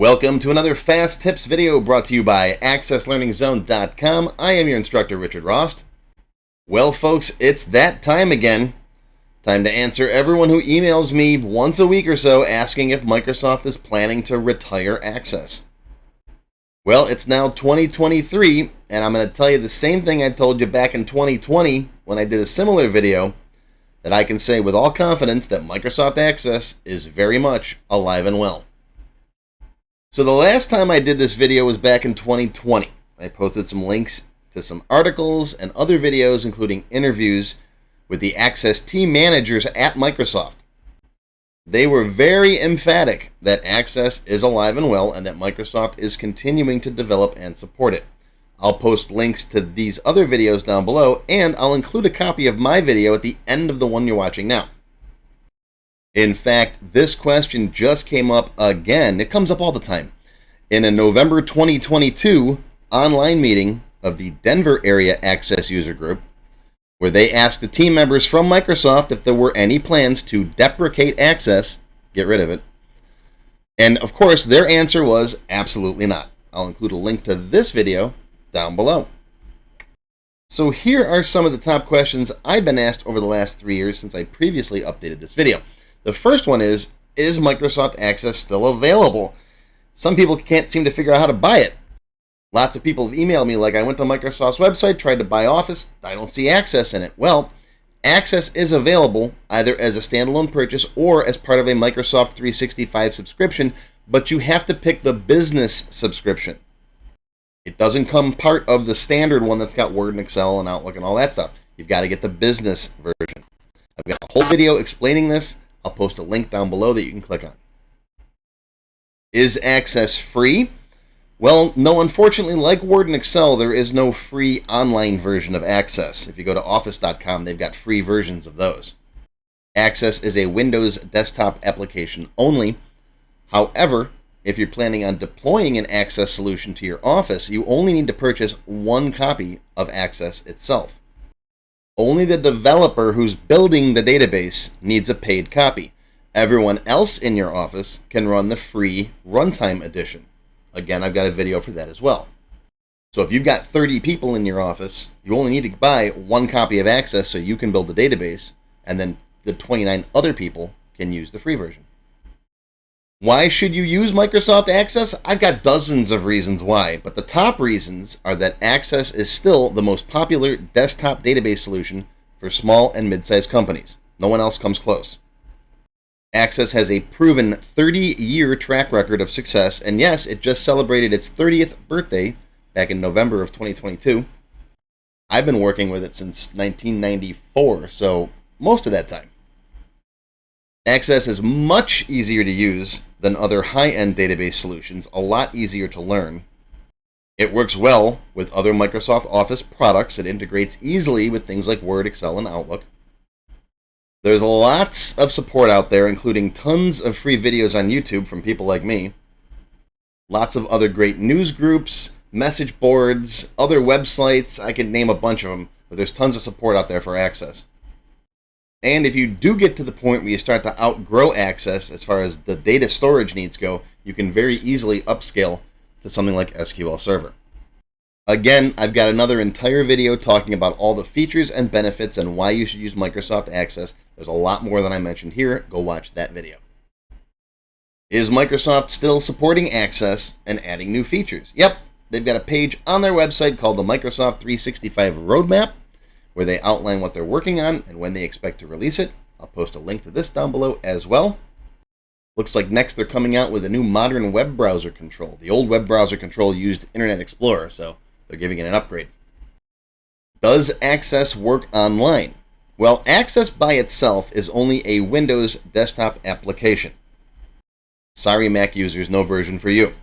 Welcome to another Fast Tips video brought to you by AccessLearningZone.com. I am your instructor, Richard Rost. Well, folks, it's that time again. Time to answer everyone who emails me once a week or so asking if Microsoft is planning to retire Access. Well, it's now 2023, and I'm going to tell you the same thing I told you back in 2020 when I did a similar video, that I can say with all confidence that Microsoft Access is very much alive and well. So the last time I did this video was back in 2020. I posted some links to some articles and other videos, including interviews with the Access team managers at Microsoft. They were very emphatic that Access is alive and well and that Microsoft is continuing to develop and support it. I'll post links to these other videos down below, and I'll include a copy of my video at the end of the one you're watching now. In fact, this question just came up again. It comes up all the time. In a November 2022 online meeting of the Denver area Access user group, where they asked the team members from Microsoft if there were any plans to deprecate Access, get rid of it. And of course, their answer was absolutely not. I'll include a link to this video down below. So here are some of the top questions I've been asked over the last 3 years since I previously updated this video. The first one is Microsoft Access still available? Some people can't seem to figure out how to buy it. Lots of people have emailed me like, I went to Microsoft's website, tried to buy Office, I don't see Access in it. Well, Access is available either as a standalone purchase or as part of a Microsoft 365 subscription, but you have to pick the business subscription. It doesn't come part of the standard one that's got Word and Excel and Outlook and all that stuff. You've got to get the business version. I've got a whole video explaining this. I'll post a link down below that you can click on. Is Access free? Well, no, unfortunately, like Word and Excel, there is no free online version of Access. If you go to office.com, they've got free versions of those. Access is a Windows desktop application only. However, if you're planning on deploying an Access solution to your Office, you only need to purchase one copy of Access itself. Only the developer who's building the database needs a paid copy. Everyone else in your Office can run the free runtime edition. Again, I've got a video for that as well. So if you've got 30 people in your Office, you only need to buy one copy of Access so you can build the database, and then the 29 other people can use the free version. Why should you use Microsoft Access? I've got dozens of reasons why, but the top reasons are that Access is still the most popular desktop database solution for small and mid-sized companies. No one else comes close. Access has a proven 30-year track record of success, and yes, it just celebrated its 30th birthday back in November of 2022. I've been working with it since 1994, so most of that time. Access is much easier to use than other high-end database solutions, a lot easier to learn. It works well with other Microsoft Office products. It integrates easily with things like Word, Excel, and Outlook. There's lots of support out there, including tons of free videos on YouTube from people like me. Lots of other great news groups, message boards, other websites. I could name a bunch of them, but there's tons of support out there for Access. And if you do get to the point where you start to outgrow Access as far as the data storage needs go, you can very easily upscale to something like SQL Server. Again, I've got another entire video talking about all the features and benefits and why you should use Microsoft Access. There's a lot more than I mentioned here. Go watch that video. Is Microsoft still supporting Access and adding new features? Yep, they've got a page on their website called the Microsoft 365 Roadmap, where they outline what they're working on and when they expect to release it. I'll post a link to this down below as well. Looks like next they're coming out with a new modern web browser control. The old web browser control used Internet Explorer, so they're giving it an upgrade. Does Access work online? Well, Access by itself is only a Windows desktop application. Sorry, Mac users, no version for you.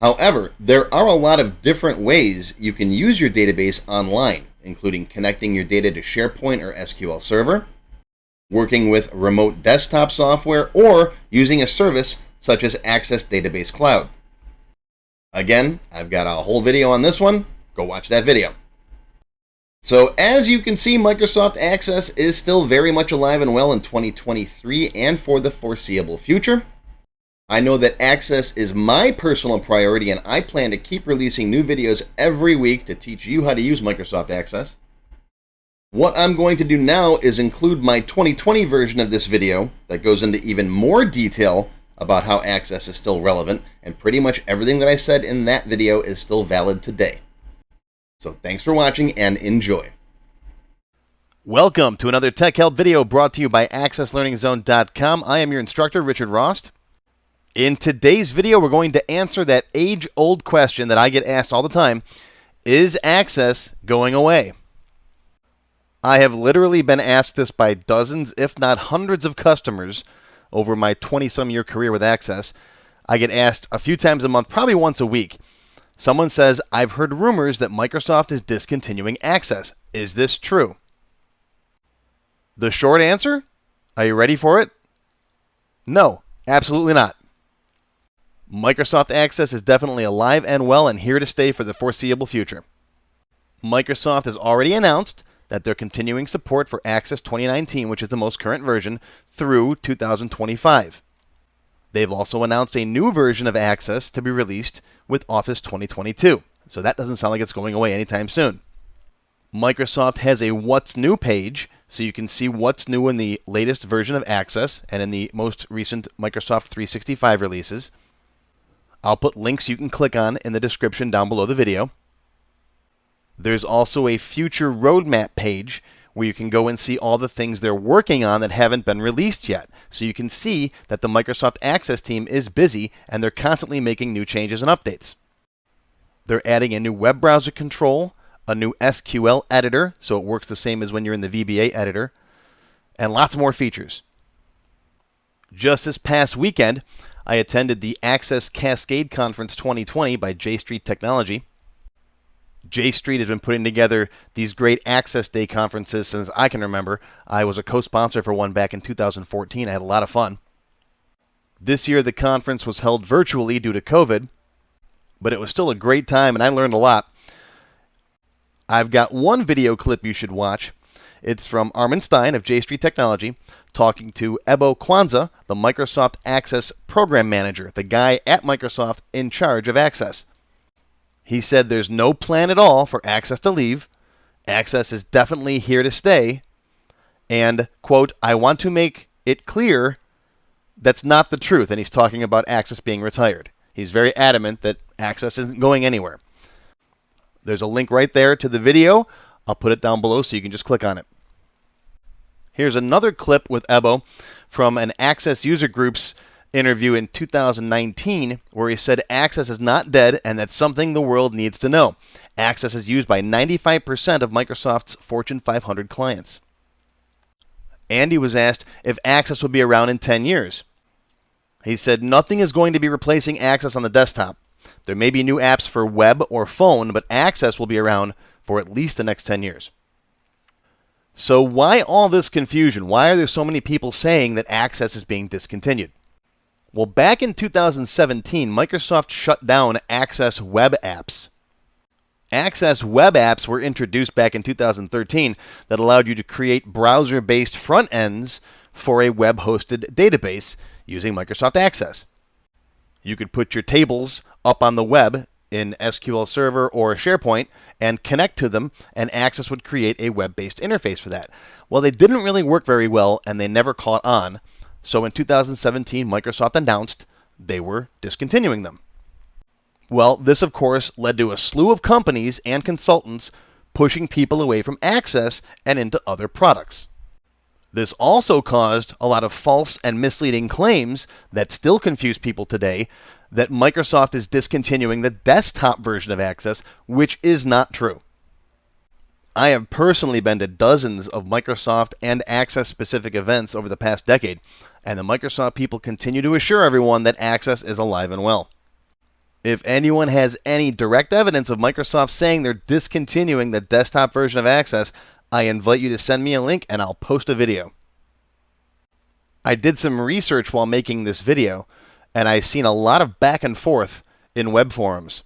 However, there are a lot of different ways you can use your database online, including connecting your data to SharePoint or SQL Server, working with remote desktop software, or using a service such as Access Database Cloud. Again, I've got a whole video on this one. Go watch that video. So as you can see, Microsoft Access is still very much alive and well in 2023 and for the foreseeable future. I know that Access is my personal priority, and I plan to keep releasing new videos every week to teach you how to use Microsoft Access. What I'm going to do now is include my 2020 version of this video that goes into even more detail about how Access is still relevant, and pretty much everything that I said in that video is still valid today. So thanks for watching and enjoy. Welcome to another Tech Help video brought to you by AccessLearningZone.com. I am your instructor, Richard Rost. In today's video, we're going to answer that age-old question that I get asked all the time: is Access going away? I have literally been asked this by dozens, if not hundreds of customers over my 20-some year career with Access. I get asked a few times a month, probably once a week. Someone says, I've heard rumors that Microsoft is discontinuing Access. Is this true? The short answer? Are you ready for it? No, absolutely not. Microsoft Access is definitely alive and well and here to stay for the foreseeable future. Microsoft has already announced that they're continuing support for Access 2019, which is the most current version, through 2025. They've also announced a new version of Access to be released with Office 2022, so that doesn't sound like it's going away anytime soon. Microsoft has a What's New page, so you can see what's new in the latest version of Access and in the most recent Microsoft 365 releases. I'll put links you can click on in the description down below the video. There's also a future roadmap page where you can go and see all the things they're working on that haven't been released yet. So you can see that the Microsoft Access team is busy and they're constantly making new changes and updates. They're adding a new web browser control, a new SQL editor, so it works the same as when you're in the VBA editor, and lots more features. Just this past weekend, I attended the Access Cascade Conference 2020 by J Street Technology. J Street has been putting together these great Access Day conferences since I can remember. I was a co-sponsor for one back in 2014. I had a lot of fun. This year the conference was held virtually due to COVID, but it was still a great time and I learned a lot. I've got one video clip you should watch. It's from Armin Stein of J Street Technology talking to Ebo Kwanzaa, the Microsoft Access Program Manager, the guy at Microsoft in charge of Access. He said there's no plan at all for Access to leave. Access is definitely here to stay. And, quote, I want to make it clear that's not the truth. And he's talking about Access being retired. He's very adamant that Access isn't going anywhere. There's a link right there to the video. I'll put it down below so you can just click on it. Here's another clip with Ebo from an Access user group's interview in 2019 where he said Access is not dead and that's something the world needs to know. Access is used by 95% of Microsoft's Fortune 500 clients. And he was asked if Access would be around in 10 years. He said nothing is going to be replacing Access on the desktop. There may be new apps for web or phone, but Access will be around for at least the next 10 years. So why all this confusion? Why are there so many people saying that Access is being discontinued? Well, back in 2017, Microsoft shut down Access Web Apps. Access Web Apps were introduced back in 2013 that allowed you to create browser-based front ends for a web-hosted database using Microsoft Access. You could put your tables up on the web in SQL Server or SharePoint and connect to them, and Access would create a web-based interface for that. Well, they didn't really work very well, and they never caught on. So in 2017, Microsoft announced they were discontinuing them. Well, this, of course, led to a slew of companies and consultants pushing people away from Access and into other products. This also caused a lot of false and misleading claims that still confuse people today that Microsoft is discontinuing the desktop version of Access, which is not true. I have personally been to dozens of Microsoft and Access-specific events over the past decade, and the Microsoft people continue to assure everyone that Access is alive and well. If anyone has any direct evidence of Microsoft saying they're discontinuing the desktop version of Access, I invite you to send me a link and I'll post a video. I did some research while making this video, and I've seen a lot of back and forth in web forums.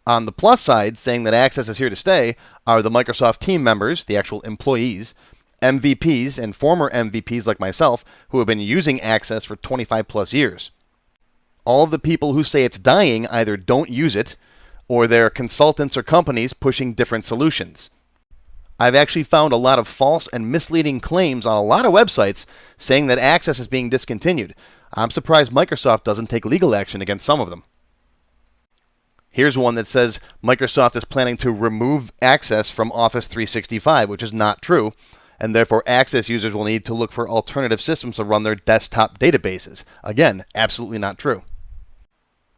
On the plus side, saying that Access is here to stay, are the Microsoft team members, the actual employees, MVPs, and former MVPs like myself, who have been using Access for 25 plus years. All the people who say it's dying either don't use it, or they're consultants or companies pushing different solutions. I've actually found a lot of false and misleading claims on a lot of websites saying that Access is being discontinued. I'm surprised Microsoft doesn't take legal action against some of them. Here's one that says Microsoft is planning to remove Access from Office 365, which is not true, and therefore Access users will need to look for alternative systems to run their desktop databases. Again, absolutely not true.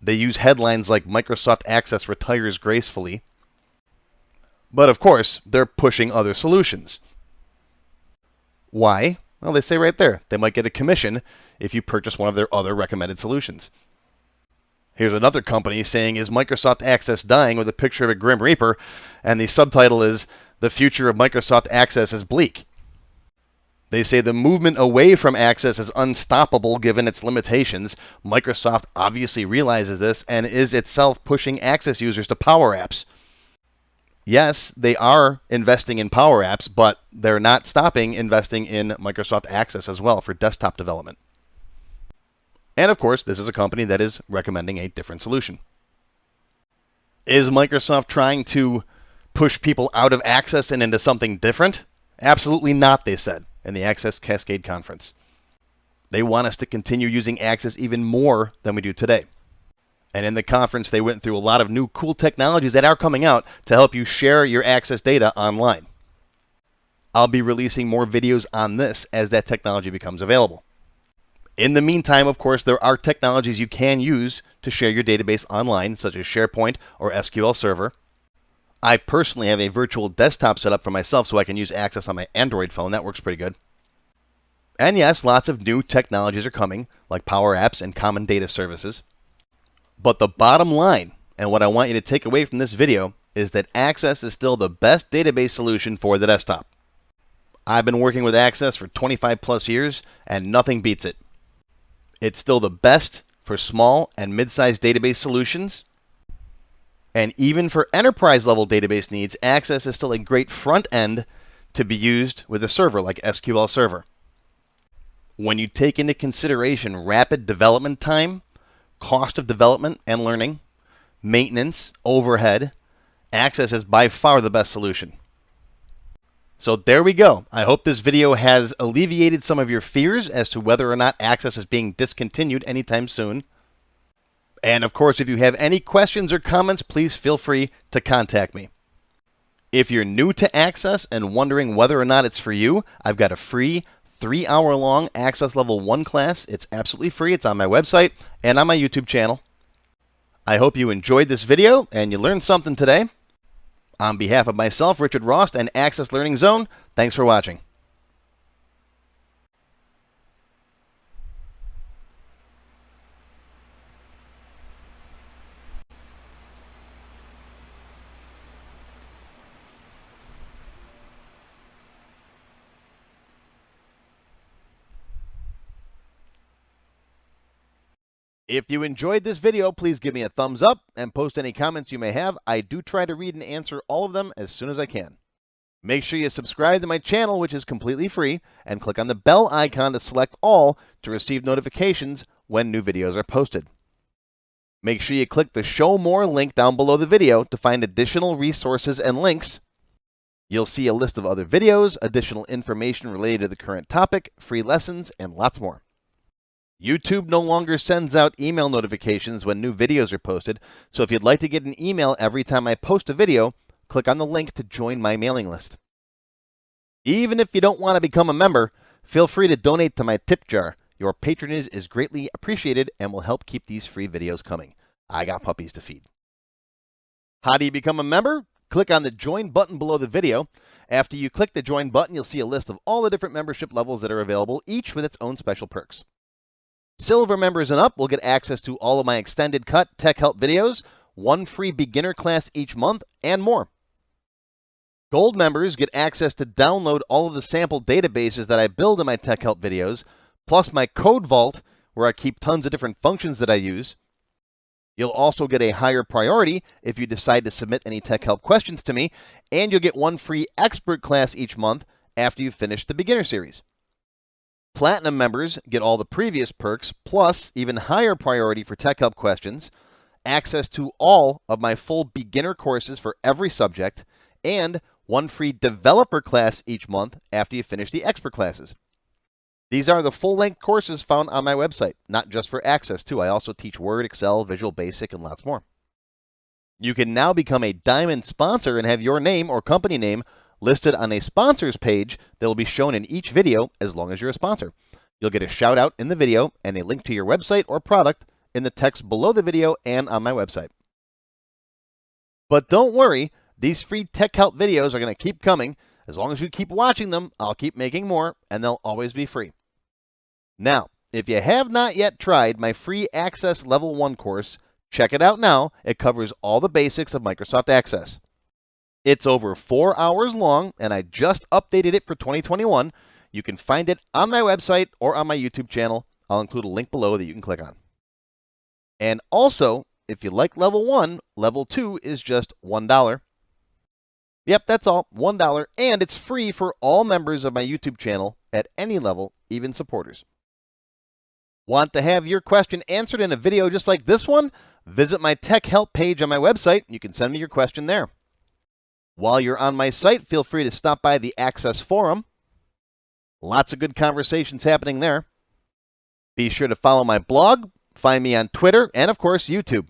They use headlines like Microsoft Access retires gracefully. But of course, they're pushing other solutions. Why? Well, they say right there, they might get a commission if you purchase one of their other recommended solutions. Here's another company saying, "Is Microsoft Access dying?" with a picture of a Grim Reaper, and the subtitle is, "The future of Microsoft Access is bleak." They say the movement away from Access is unstoppable given its limitations. Microsoft obviously realizes this and is itself pushing Access users to Power Apps. Yes, they are investing in Power Apps, but they're not stopping investing in Microsoft Access as well for desktop development. And of course, this is a company that is recommending a different solution. Is Microsoft trying to push people out of Access and into something different? Absolutely not, they said in the Access Cascade conference. They want us to continue using Access even more than we do today. And in the conference, they went through a lot of new cool technologies that are coming out to help you share your Access data online. I'll be releasing more videos on this as that technology becomes available. In the meantime, of course, there are technologies you can use to share your database online, such as SharePoint or SQL Server. I personally have a virtual desktop set up for myself so I can use Access on my Android phone. That works pretty good. And yes, lots of new technologies are coming, like Power Apps and common data services. But the bottom line, and what I want you to take away from this video, is that Access is still the best database solution for the desktop. I've been working with Access for 25 plus years, and nothing beats it. It's still the best for small and mid-sized database solutions. And even for enterprise-level database needs, Access is still a great front end to be used with a server like SQL Server. When you take into consideration rapid development time, cost of development and learning, maintenance, overhead, Access is by far the best solution. So there we go. I hope this video has alleviated some of your fears as to whether or not Access is being discontinued anytime soon. And of course, if you have any questions or comments, please feel free to contact me. If you're new to Access and wondering whether or not it's for you, I've got a free 3-hour-long Access Level 1 class. It's absolutely free. It's on my website and on my YouTube channel. I hope you enjoyed this video and you learned something today. On behalf of myself, Richard Rost, and Access Learning Zone, thanks for watching. If you enjoyed this video, please give me a thumbs up and post any comments you may have. I do try to read and answer all of them as soon as I can. Make sure you subscribe to my channel, which is completely free, and click on the bell icon to select all to receive notifications when new videos are posted. Make sure you click the Show More link down below the video to find additional resources and links. You'll see a list of other videos, additional information related to the current topic, free lessons, and lots more. YouTube no longer sends out email notifications when new videos are posted, so if you'd like to get an email every time I post a video, click on the link to join my mailing list. Even if you don't want to become a member, feel free to donate to my tip jar. Your patronage is greatly appreciated and will help keep these free videos coming. I got puppies to feed. How do you become a member? Click on the Join button below the video. After you click the Join button, you'll see a list of all the different membership levels that are available, each with its own special perks. Silver members and up will get access to all of my extended cut tech help videos, one free beginner class each month, and more. Gold members get access to download all of the sample databases that I build in my tech help videos, plus my code vault, where I keep tons of different functions that I use. You'll also get a higher priority if you decide to submit any tech help questions to me, and you'll get one free expert class each month after you finish the beginner series. Platinum members get all the previous perks, plus even higher priority for tech help questions, access to all of my full beginner courses for every subject, and one free developer class each month after you finish the expert classes. These are the full-length courses found on my website, not just for Access too. I also teach Word, Excel, Visual Basic, and lots more. You can now become a Diamond sponsor and have your name or company name listed on a sponsors page that will be shown in each video as long as you're a sponsor. You'll get a shout out in the video and a link to your website or product in the text below the video and on my website. But don't worry, these free tech help videos are going to keep coming. As long as you keep watching them, I'll keep making more, and they'll always be free. Now, if you have not yet tried my free Access Level 1 course, check it out now. It covers all the basics of Microsoft Access. It's over 4 hours long, and I just updated it for 2021. You can find it on my website or on my YouTube channel. I'll include a link below that you can click on. And also, if you like Level 1, Level 2 is just $1. Yep, that's all, $1, and it's free for all members of my YouTube channel at any level, even supporters. Want to have your question answered in a video just like this one? Visit my tech help page on my website. You can send me your question there. While you're on my site, feel free to stop by the Access Forum. Lots of good conversations happening there. Be sure to follow my blog, find me on Twitter, and of course, YouTube.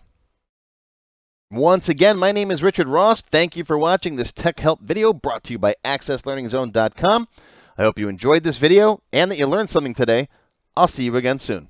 Once again, my name is Richard Ross. Thank you for watching this tech help video brought to you by accesslearningzone.com. I hope you enjoyed this video and that you learned something today. I'll see you again soon.